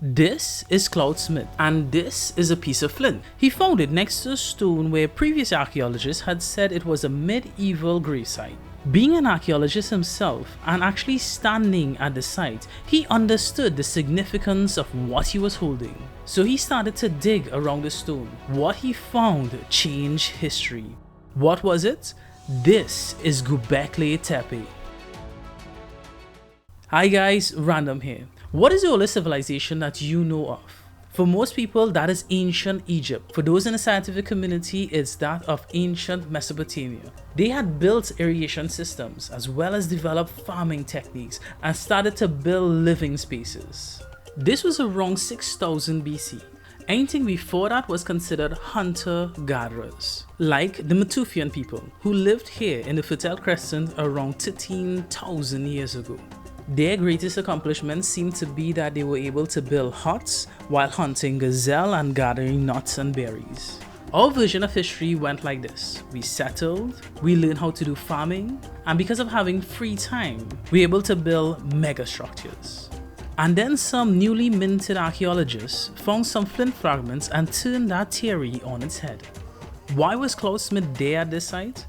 This is Cloud Smith, and this is a piece of flint. He found it next to a stone where previous archaeologists had said it was a medieval gravesite. Being an archaeologist himself and actually standing at the site, he understood the significance of what he was holding. So he started to dig around the stone. What he found changed history. What was it? This is Göbekli Tepe. Hi guys, Random here. What is the oldest civilization that you know of? For most people, that is ancient Egypt. For those in the scientific community, it's that of ancient Mesopotamia. They had built irrigation systems as well as developed farming techniques and started to build living spaces. This was around 6000 BC. Anything before that was considered hunter-gatherers, like the Matufian people who lived here in the Fertile Crescent around 13,000 years ago. Their greatest accomplishment seemed to be that they were able to build huts while hunting gazelle and gathering nuts and berries. Our version of history went like this. We settled, we learned how to do farming, and because of having free time, we were able to build mega structures. And then some newly minted archaeologists found some flint fragments and turned that theory on its head. Why was Cloud Smith there at this site?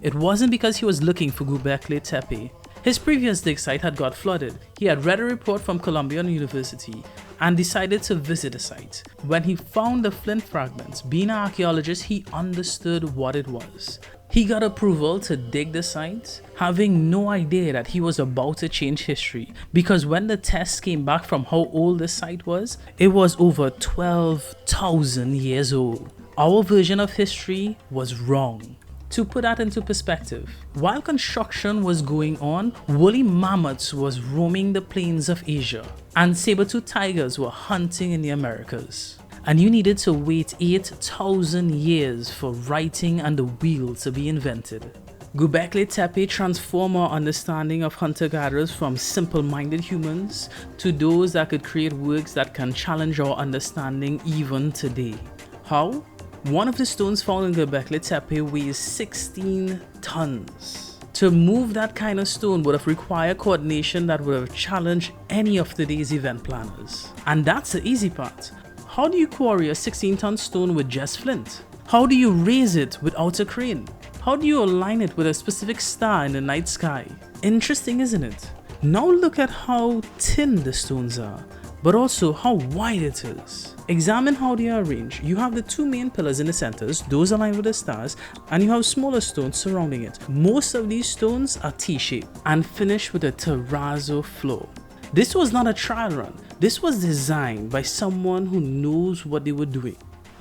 It wasn't because he was looking for Göbekli Tepe. His previous dig site had got flooded. He had read a report from Columbia University and decided to visit the site. When he found the flint fragments, being an archaeologist, he understood what it was. He got approval to dig the site, having no idea that he was about to change history, because when the tests came back from how old the site was, it was over 12,000 years old. Our version of history was wrong. To put that into perspective, while construction was going on, woolly mammoths was roaming the plains of Asia, and saber-toothed tigers were hunting in the Americas. And you needed to wait 8,000 years for writing and the wheel to be invented. Göbekli Tepe transformed our understanding of hunter-gatherers from simple-minded humans to those that could create works that can challenge our understanding even today. How? One of the stones found in Göbekli Tepe weighs 16 tons. To move that kind of stone would have required coordination that would have challenged any of today's event planners. And that's the easy part. How do you quarry a 16-ton stone with just flint? How do you raise it without a crane? How do you align it with a specific star in the night sky? Interesting, isn't it? Now look at how thin the stones are, but also how wide it is. Examine how they are arranged. You have the two main pillars in the centers, those aligned with the stars, and you have smaller stones surrounding it. Most of these stones are T-shaped and finished with a terrazzo floor. This was not a trial run. This was designed by someone who knows what they were doing.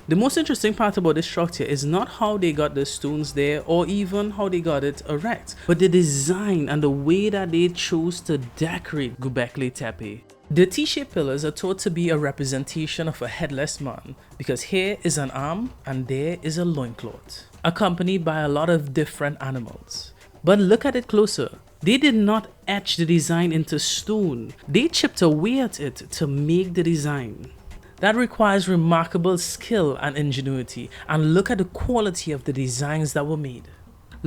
The most interesting part about this structure is not how they got the stones there or even how they got it erect, but the design and the way that they chose to decorate Göbekli Tepe. The T-shaped pillars are thought to be a representation of a headless man, because here is an arm and there is a loincloth, accompanied by a lot of different animals. But look at it closer. They did not etch the design into stone. They chipped away at it to make the design. That requires remarkable skill and ingenuity, and look at the quality of the designs that were made.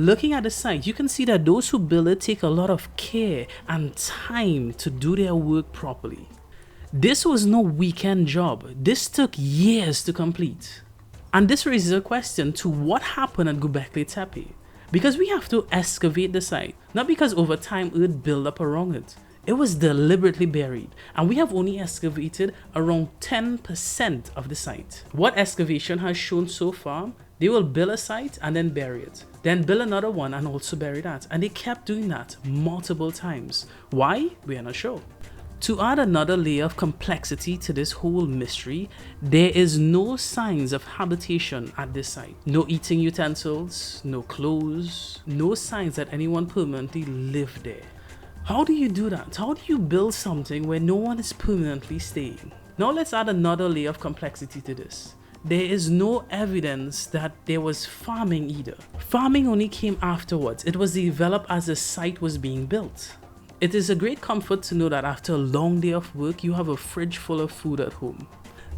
Looking at the site, you can see that those who build it take a lot of care and time to do their work properly. This was no weekend job. This took years to complete. And this raises a question to what happened at Göbekli Tepe. Because we have to excavate the site, not because over time earth built up around it. It was deliberately buried, and we have only excavated around 10% of the site. What excavation has shown so far, they will build a site and then bury it. Then build another one and also bury that. And they kept doing that multiple times. Why? We are not sure. To add another layer of complexity to this whole mystery, there is no signs of habitation at this site. No eating utensils, no clothes, no signs that anyone permanently lived there. How do you do that? How do you build something where no one is permanently staying? Now let's add another layer of complexity to this. There is no evidence that there was farming either. Farming only came afterwards. It was developed as the site was being built. It is a great comfort to know that after a long day of work, you have a fridge full of food at home.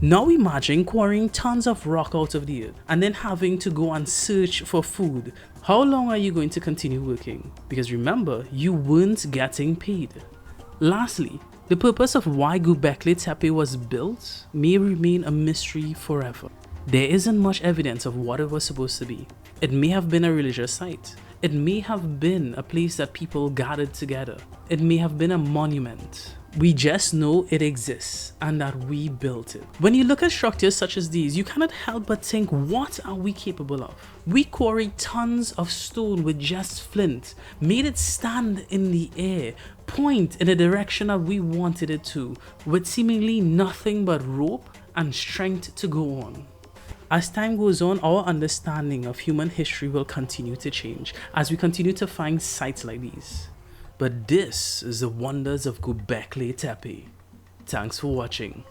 Now imagine quarrying tons of rock out of the earth and then having to go and search for food. How long are you going to continue working? Because remember, you weren't getting paid. Lastly, The purpose of why Göbekli Tepe was built may remain a mystery forever. There isn't much evidence of what it was supposed to be. It may have been a religious site. It may have been a place that people gathered together. It may have been a monument. We just know it exists and that we built it. When you look at structures such as these, you cannot help but think, what are we capable of? We quarried tons of stone with just flint, made it stand in the air, point in the direction that we wanted it to, with seemingly nothing but rope and strength to go on. As time goes on, our understanding of human history will continue to change as we continue to find sites like these. But this is the wonders of Göbekli Tepe. Thanks for watching.